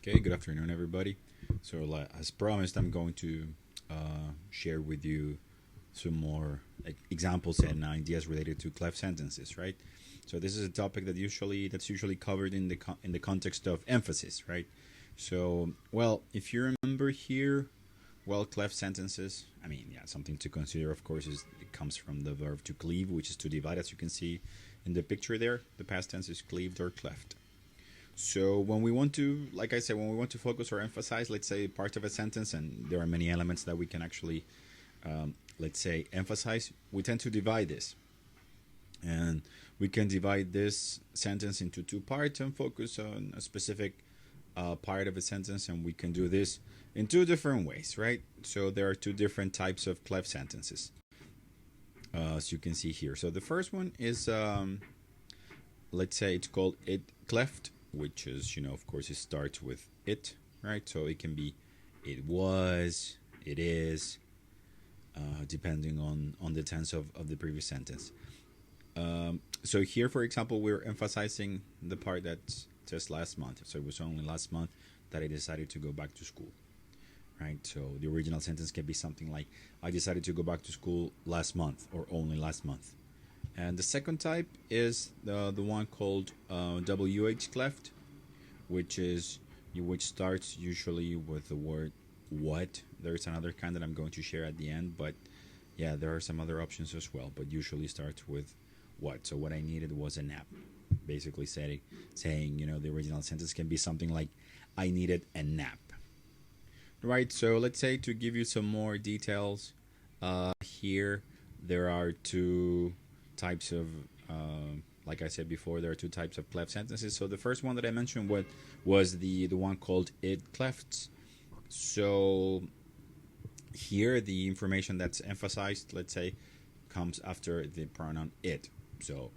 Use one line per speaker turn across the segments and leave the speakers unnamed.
Okay, good afternoon, everybody. So, as promised, I'm going to share with you some more examples and ideas related to cleft sentences, right? So, this is a topic that's usually covered in the context of emphasis, right? So, well, if you remember here, well, cleft sentences. I mean, yeah, something to consider, of course, is it comes from the verb to cleave, which is to divide, as you can see in the picture there. The past tense is cleaved or cleft. So when we want to, like I said, when we want to focus or emphasize, let's say, part of a sentence, and there are many elements that we can actually, let's say, emphasize, we tend to divide this. And we can divide this sentence into two parts and focus on a specific part of a sentence, and we can do this in two different ways, right? So there are two different types of cleft sentences, as you can see here. So the first one is, let's say, it's called it cleft, which is, of course, it starts with it, right? So it can be it was, it is, depending on the tense of the previous sentence. So here, for example, we're emphasizing the part that says last month. So it was only last month that I decided to go back to school, right? So the original sentence can be something like, I decided to go back to school last month, or only last month. And the second type is the one called WH cleft, which starts usually with the word what. There's another kind that I'm going to share at the end, but yeah, there are some other options as well, but usually starts with what. So what I needed was a nap. Basically saying, the original sentence can be something like, I needed a nap. Right, so let's say, to give you some more details, here there are two types of, like I said before, there are two types of cleft sentences. So the first one that I mentioned was the one called it clefts. So here the information that's emphasized, let's say, comes after the pronoun it. So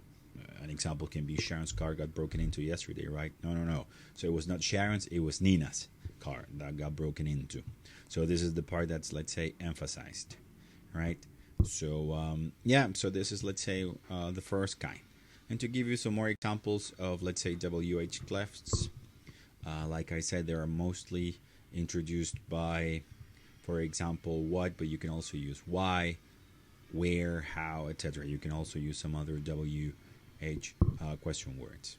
an example can be, Sharon's car got broken into yesterday, right? No. So it was not Sharon's, it was Nina's car that got broken into. So this is the part that's, let's say, emphasized, right? So so this is, let's say, the first kind. And to give you some more examples of, let's say, WH clefts, like I said, they are mostly introduced by, for example, what, but you can also use why, where, how, etc. You can also use some other WH question words.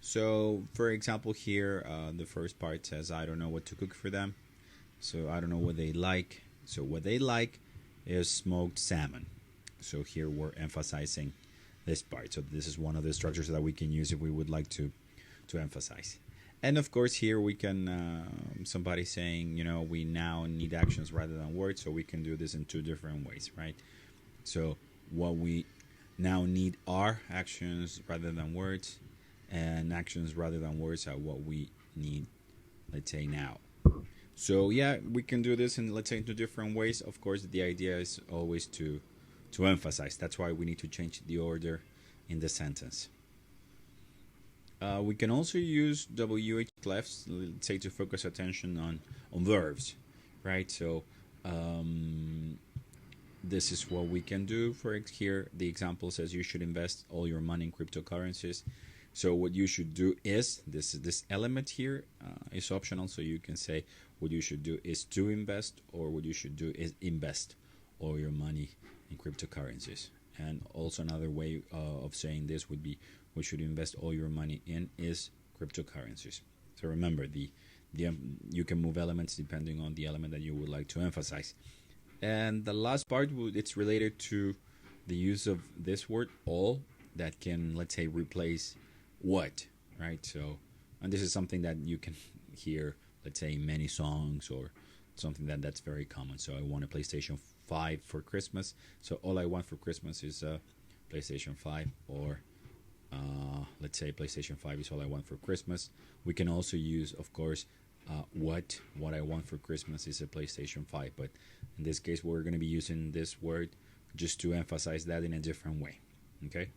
So, for example, here, the first part says, I don't know what to cook for them. So I don't know what they like. So what they like is smoked salmon. So here we're emphasizing this part. So this is one of the structures that we can use if we would like to emphasize. And of course, here we can, somebody saying, we now need actions rather than words. So we can do this in two different ways, right? So what we now need are actions rather than words, and actions rather than words are what we need, let's say, now. So yeah, we can do this in, let's say, two different ways. Of course, the idea is always to emphasize. That's why we need to change the order in the sentence. We can also use WH clefts, let's say, to focus attention on verbs, right? So this is what we can do. For here, the example says you should invest all your money in cryptocurrencies. So what you should do is, this element here is optional. So you can say what you should do is to invest, or what you should do is invest all your money in cryptocurrencies. And also another way of saying this would be, what should you invest all your money in is cryptocurrencies. So remember, you can move elements depending on the element that you would like to emphasize. And the last part, it's related to the use of this word all, that can, let's say, replace what, right? So, and this is something that you can hear, let's say, in many songs, or something that's very common. So I want a PlayStation 5 for Christmas. So all I want for Christmas is a PlayStation 5, or let's say PlayStation 5 is all I want for Christmas. We can also use, of course, what I want for Christmas is a PlayStation 5, but in this case we're going to be using this word just to emphasize that in a different way. Okay,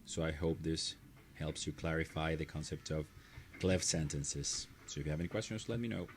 so I hope this helps you clarify the concept of cleft sentences. So if you have any questions, let me know.